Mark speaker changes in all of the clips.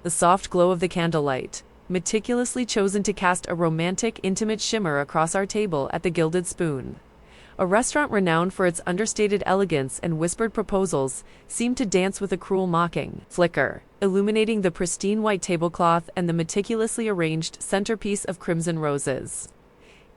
Speaker 1: The soft glow of the candlelight, meticulously chosen to cast a romantic, intimate shimmer across our table at the Gilded Spoon. A restaurant renowned for its understated elegance and whispered proposals seemed to dance with a cruel mocking flicker, illuminating the pristine white tablecloth and the meticulously arranged centerpiece of crimson roses.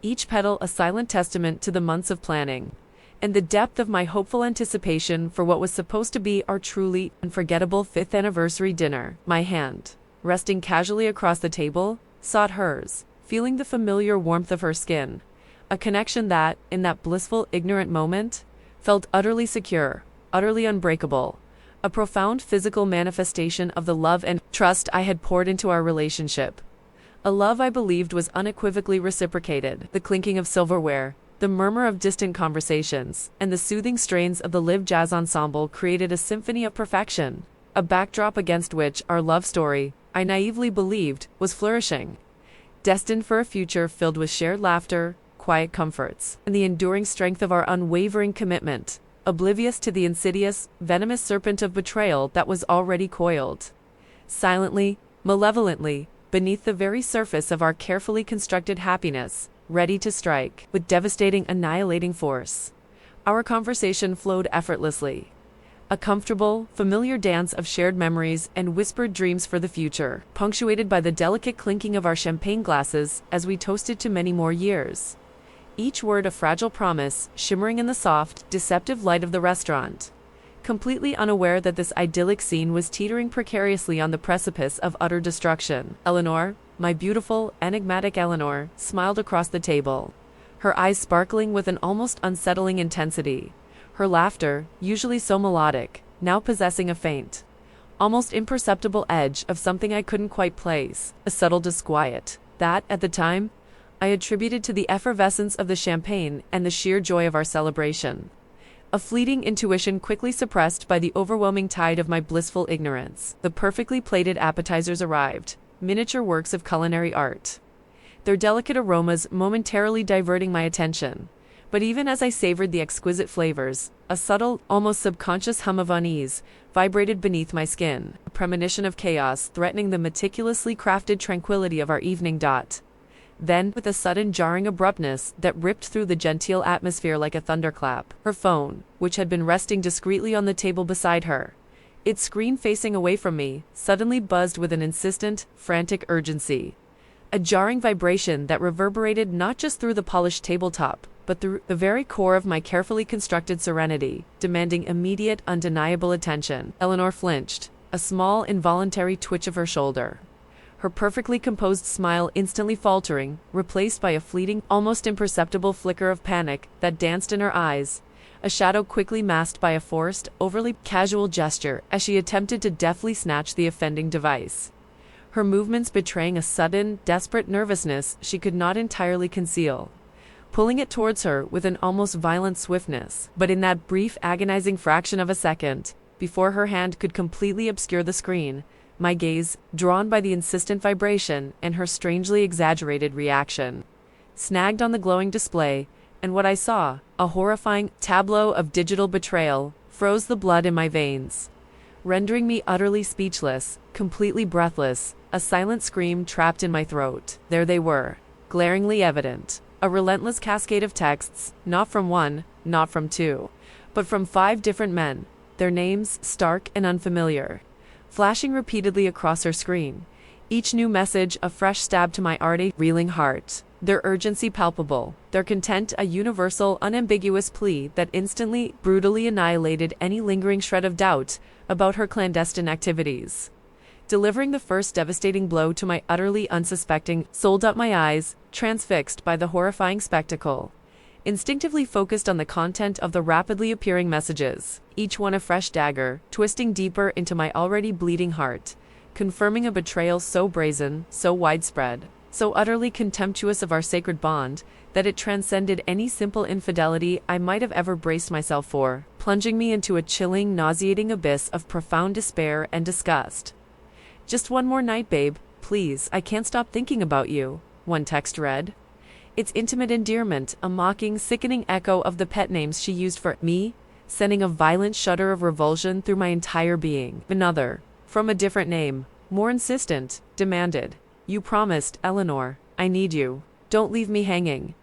Speaker 1: Each petal a silent testament to the months of planning, and the depth of my hopeful anticipation for what was supposed to be our truly unforgettable 5th anniversary dinner. My hand, resting casually across the table, sought hers, feeling the familiar warmth of her skin. A connection that, in that blissful, ignorant moment, felt utterly secure, utterly unbreakable. A profound physical manifestation of the love and trust I had poured into our relationship. A love I believed was unequivocally reciprocated. The clinking of silverware, the murmur of distant conversations, and the soothing strains of the live jazz ensemble created a symphony of perfection, a backdrop against which our love story, I naively believed, was flourishing, destined for a future filled with shared laughter, quiet comforts, and the enduring strength of our unwavering commitment, oblivious to the insidious, venomous serpent of betrayal that was already coiled, silently, malevolently, beneath the very surface of our carefully constructed happiness, ready to strike with devastating, annihilating force. Our conversation flowed effortlessly, a comfortable, familiar dance of shared memories and whispered dreams for the future, punctuated by the delicate clinking of our champagne glasses as we toasted to many more years. Each word a fragile promise, shimmering in the soft, deceptive light of the restaurant. Completely unaware that this idyllic scene was teetering precariously on the precipice of utter destruction, Eleanor, my beautiful, enigmatic Eleanor, smiled across the table, her eyes sparkling with an almost unsettling intensity. Her laughter, usually so melodic, now possessing a faint, almost imperceptible edge of something I couldn't quite place, a subtle disquiet, that, at the time, I attributed to the effervescence of the champagne and the sheer joy of our celebration. A fleeting intuition quickly suppressed by the overwhelming tide of my blissful ignorance. The perfectly plated appetizers arrived, miniature works of culinary art, their delicate aromas momentarily diverting my attention. But even as I savored the exquisite flavors, a subtle, almost subconscious hum of unease vibrated beneath my skin, a premonition of chaos threatening the meticulously crafted tranquility of our evening. Then, with a sudden jarring abruptness that ripped through the genteel atmosphere like a thunderclap, her phone, which had been resting discreetly on the table beside her, its screen facing away from me, suddenly buzzed with an insistent, frantic urgency. A jarring vibration that reverberated not just through the polished tabletop, but through the very core of my carefully constructed serenity, demanding immediate, undeniable attention. Eleanor flinched, a small, involuntary twitch of her shoulder, her perfectly composed smile instantly faltering, replaced by a fleeting, almost imperceptible flicker of panic that danced in her eyes, a shadow quickly masked by a forced, overly casual gesture as she attempted to deftly snatch the offending device, her movements betraying a sudden, desperate nervousness she could not entirely conceal, pulling it towards her with an almost violent swiftness. But in that brief, agonizing fraction of a second, before her hand could completely obscure the screen, my gaze, drawn by the insistent vibration and her strangely exaggerated reaction, snagged on the glowing display, and what I saw, a horrifying tableau of digital betrayal, froze the blood in my veins, rendering me utterly speechless, completely breathless, a silent scream trapped in my throat. There they were, glaringly evident, a relentless cascade of texts, not from one, not from two, but from 5 different men, their names stark and unfamiliar, flashing repeatedly across her screen, each new message a fresh stab to my already reeling heart, their urgency palpable, their content a universal, unambiguous plea that instantly, brutally annihilated any lingering shred of doubt about her clandestine activities. Delivering the first devastating blow to my utterly unsuspecting soul, up my eyes, transfixed by the horrifying spectacle, instinctively focused on the content of the rapidly appearing messages, each one a fresh dagger, twisting deeper into my already bleeding heart, confirming a betrayal so brazen, so widespread, so utterly contemptuous of our sacred bond, that it transcended any simple infidelity I might have ever braced myself for, plunging me into a chilling, nauseating abyss of profound despair and disgust. "Just one more night, babe, please, I can't stop thinking about you," one text read, its intimate endearment a mocking, sickening echo of the pet names she used for me, sending a violent shudder of revulsion through my entire being. Another, from a different name, More insistent, demanded. You promised, Eleanor. I need you. Don't leave me hanging.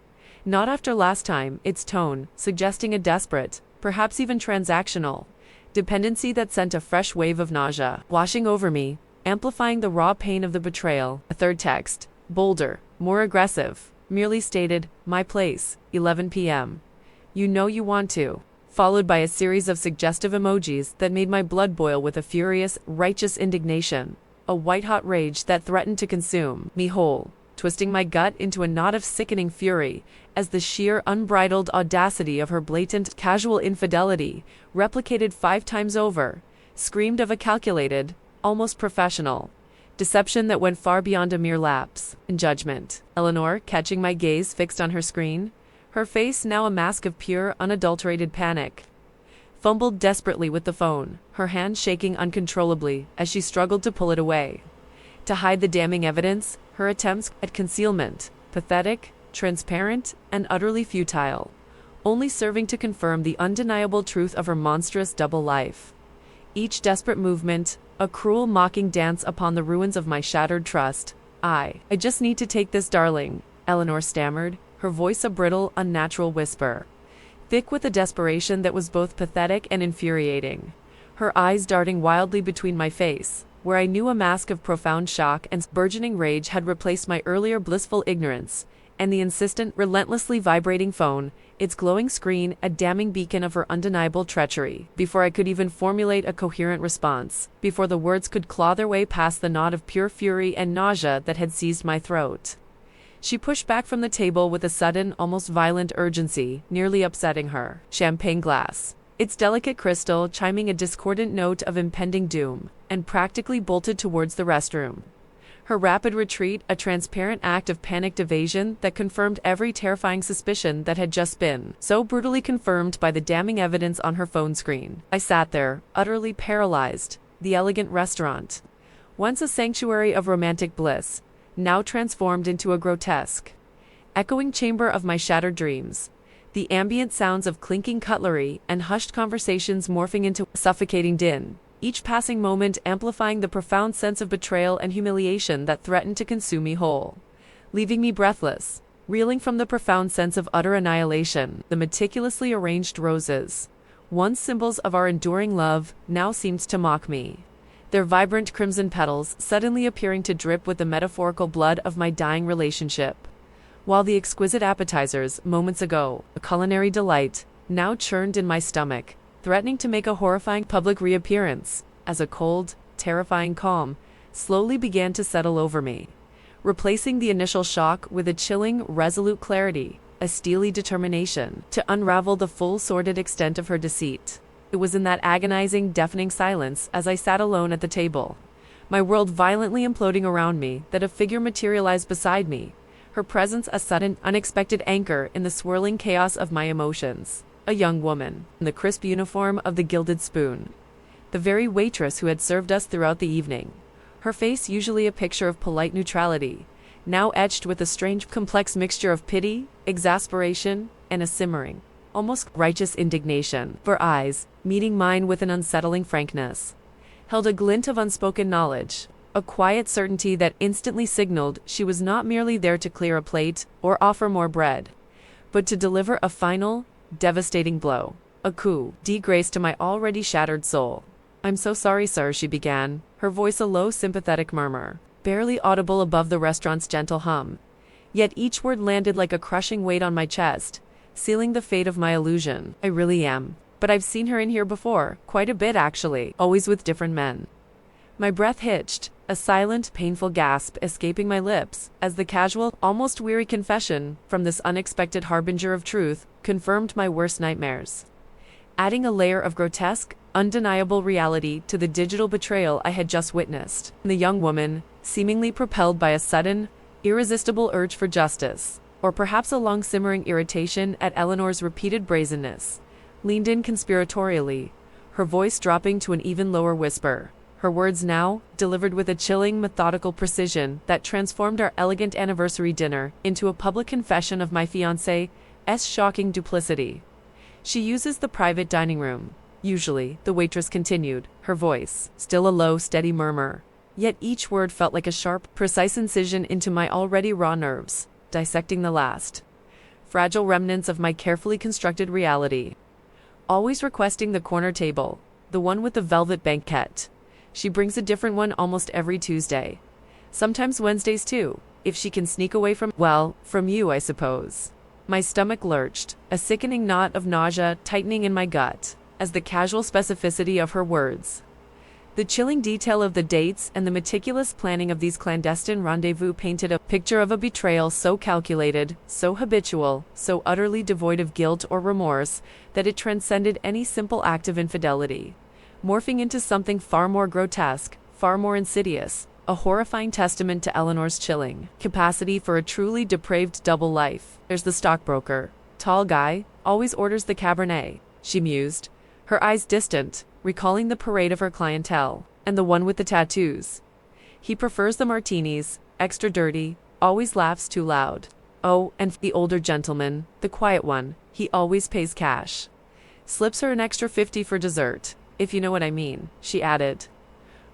Speaker 1: Not after last time, its tone, suggesting a desperate, perhaps even transactional, dependency that sent a fresh wave of nausea washing over me, amplifying the raw pain of the betrayal. A third text, bolder, more aggressive, merely stated, my place, 11 p.m. You know you want to. Followed by a series of suggestive emojis that made my blood boil with a furious, righteous indignation, a white-hot rage that threatened to consume me whole, twisting my gut into a knot of sickening fury as the sheer unbridled audacity of her blatant, casual infidelity, replicated 5 times over, screamed of a calculated, almost professional deception that went far beyond a mere lapse in judgment. Eleanor, catching my gaze fixed on her screen, her face now a mask of pure, unadulterated panic, fumbled desperately with the phone, her hand shaking uncontrollably as she struggled to pull it away. To hide the damning evidence, her attempts at concealment, pathetic, transparent, and utterly futile, only serving to confirm the undeniable truth of her monstrous double life. Each desperate movement, a cruel mocking dance upon the ruins of my shattered trust. I just need to take this, darling, Eleanor stammered, her voice a brittle, unnatural whisper, thick with a desperation that was both pathetic and infuriating, her eyes darting wildly between my face, where I knew a mask of profound shock and burgeoning rage had replaced my earlier blissful ignorance, and the insistent, relentlessly vibrating phone, its glowing screen a damning beacon of her undeniable treachery. Before I could even formulate a coherent response, before the words could claw their way past the knot of pure fury and nausea that had seized my throat, she pushed back from the table with a sudden, almost violent urgency, nearly upsetting her champagne glass, its delicate crystal chiming a discordant note of impending doom, and practically bolted towards the restroom. Her rapid retreat, a transparent act of panicked evasion that confirmed every terrifying suspicion that had just been so brutally confirmed by the damning evidence on her phone screen. I sat there, utterly paralyzed. The elegant restaurant, once a sanctuary of romantic bliss, now transformed into a grotesque, echoing chamber of my shattered dreams. The ambient sounds of clinking cutlery and hushed conversations morphing into suffocating din, each passing moment amplifying the profound sense of betrayal and humiliation that threatened to consume me whole, leaving me breathless, reeling from the profound sense of utter annihilation. The meticulously arranged roses, once symbols of our enduring love, now seemed to mock me, their vibrant crimson petals suddenly appearing to drip with the metaphorical blood of my dying relationship, while the exquisite appetizers, moments ago, a culinary delight, now churned in my stomach, threatening to make a horrifying public reappearance, as a cold, terrifying calm slowly began to settle over me, replacing the initial shock with a chilling, resolute clarity, a steely determination to unravel the full sordid extent of her deceit. It was in that agonizing, deafening silence as I sat alone at the table, my world violently imploding around me, that a figure materialized beside me, her presence a sudden, unexpected anchor in the swirling chaos of my emotions. A young woman, in the crisp uniform of the Gilded Spoon, the very waitress who had served us throughout the evening, her face usually a picture of polite neutrality, now etched with a strange, complex mixture of pity, exasperation, and a simmering, almost righteous indignation. Her eyes, meeting mine with an unsettling frankness, held a glint of unspoken knowledge, a quiet certainty that instantly signaled she was not merely there to clear a plate or offer more bread, but to deliver a final, devastating blow, a coup d'grace to my already shattered soul. I'm so sorry, sir, she began, her voice a low, sympathetic murmur, barely audible above the restaurant's gentle hum. Yet each word landed like a crushing weight on my chest, sealing the fate of my illusion. I really am. But I've seen her in here before, quite a bit actually, always with different men. My breath hitched, a silent, painful gasp escaping my lips, as the casual, almost weary confession from this unexpected harbinger of truth confirmed my worst nightmares, adding a layer of grotesque, undeniable reality to the digital betrayal I had just witnessed. The young woman, seemingly propelled by a sudden, irresistible urge for justice, or perhaps a long-simmering irritation at Eleanor's repeated brazenness, leaned in conspiratorially, her voice dropping to an even lower whisper. Her words now, delivered with a chilling, methodical precision that transformed our elegant anniversary dinner into a public confession of my fiancé's shocking duplicity. She uses the private dining room, usually, the waitress continued, her voice still a low, steady murmur, Yet each word felt like a sharp, precise incision into my already raw nerves, dissecting the last fragile remnants of my carefully constructed reality. Always requesting the corner table, the one with the velvet banquette. She brings a different one almost every Tuesday. Sometimes Wednesdays too, if she can sneak away from you, I suppose. My stomach lurched, a sickening knot of nausea tightening in my gut, as the casual specificity of her words, the chilling detail of the dates, and the meticulous planning of these clandestine rendezvous painted a picture of a betrayal so calculated, so habitual, so utterly devoid of guilt or remorse, that it transcended any simple act of infidelity, morphing into something far more grotesque, far more insidious, a horrifying testament to Eleanor's chilling capacity for a truly depraved double life. There's the stockbroker, tall guy, always orders the Cabernet, she mused, her eyes distant, recalling the parade of her clientele, and the one with the tattoos. He prefers the martinis, extra dirty, always laughs too loud. Oh, and the older gentleman, the quiet one, he always pays cash. Slips her an extra 50 for dessert, if you know what I mean, she added,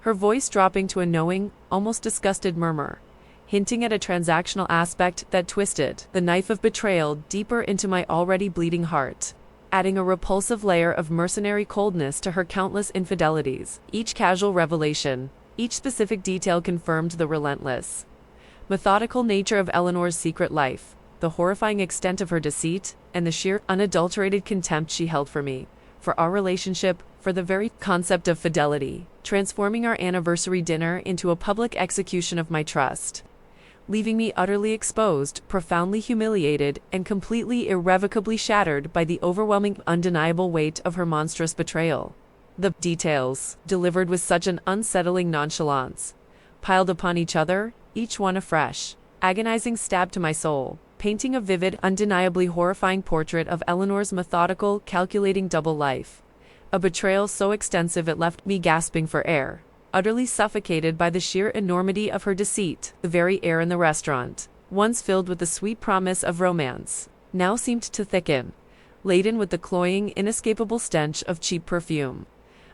Speaker 1: her voice dropping to a knowing, almost disgusted murmur, hinting at a transactional aspect that twisted the knife of betrayal deeper into my already bleeding heart, adding a repulsive layer of mercenary coldness to her countless infidelities. Each casual revelation, each specific detail confirmed the relentless, methodical nature of Eleanor's secret life, the horrifying extent of her deceit, and the sheer, unadulterated contempt she held for me, for our relationship, for the very concept of fidelity, transforming our anniversary dinner into a public execution of my trust, leaving me utterly exposed, profoundly humiliated, and completely irrevocably shattered by the overwhelming, undeniable weight of her monstrous betrayal. The details, delivered with such an unsettling nonchalance, piled upon each other, each one a fresh, agonizing stab to my soul, painting a vivid, undeniably horrifying portrait of Eleanor's methodical, calculating double life. A betrayal so extensive it left me gasping for air, utterly suffocated by the sheer enormity of her deceit. The very air in the restaurant, once filled with the sweet promise of romance, now seemed to thicken, laden with the cloying, inescapable stench of cheap perfume.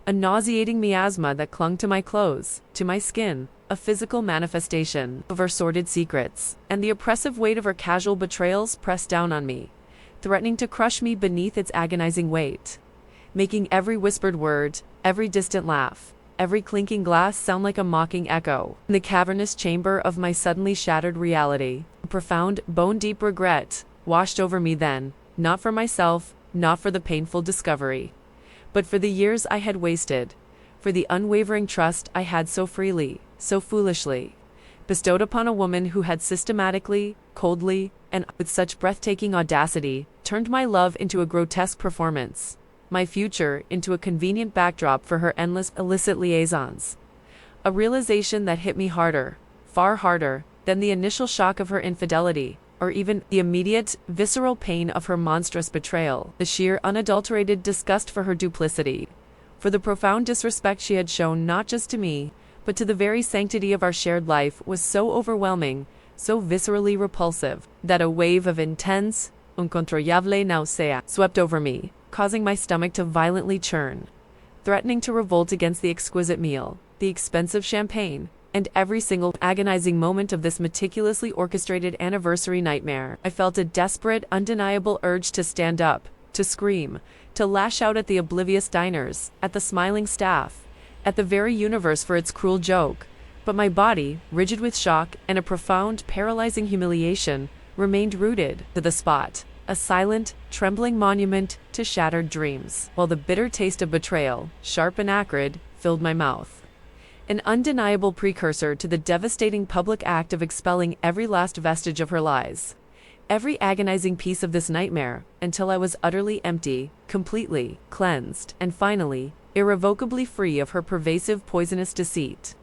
Speaker 1: A nauseating miasma that clung to my clothes, to my skin, a physical manifestation of her sordid secrets, and the oppressive weight of her casual betrayals pressed down on me, threatening to crush me beneath its agonizing weight, making every whispered word, every distant laugh, every clinking glass sound like a mocking echo. In the cavernous chamber of my suddenly shattered reality, a profound, bone-deep regret washed over me then, not for myself, not for the painful discovery, but for the years I had wasted, for the unwavering trust I had so freely, so foolishly, bestowed upon a woman who had systematically, coldly, and with such breathtaking audacity, turned my love into a grotesque performance, my future into a convenient backdrop for her endless illicit liaisons. A realization that hit me harder, far harder, than the initial shock of her infidelity, or even the immediate, visceral pain of her monstrous betrayal, the sheer, unadulterated disgust for her duplicity, for the profound disrespect she had shown not just to me, but to the very sanctity of our shared life, was so overwhelming, so viscerally repulsive, that a wave of intense, incontrolable nausea swept over me, causing my stomach to violently churn, threatening to revolt against the exquisite meal, the expensive champagne, and every single agonizing moment of this meticulously orchestrated anniversary nightmare. I felt a desperate, undeniable urge to stand up, to scream, to lash out at the oblivious diners, at the smiling staff, at the very universe for its cruel joke. But my body, rigid with shock and a profound, paralyzing humiliation, remained rooted to the spot, a silent, trembling monument to shattered dreams, while the bitter taste of betrayal, sharp and acrid, filled my mouth. An undeniable precursor to the devastating public act of expelling every last vestige of her lies, every agonizing piece of this nightmare, until I was utterly empty, completely cleansed, and finally, irrevocably free of her pervasive poisonous deceit.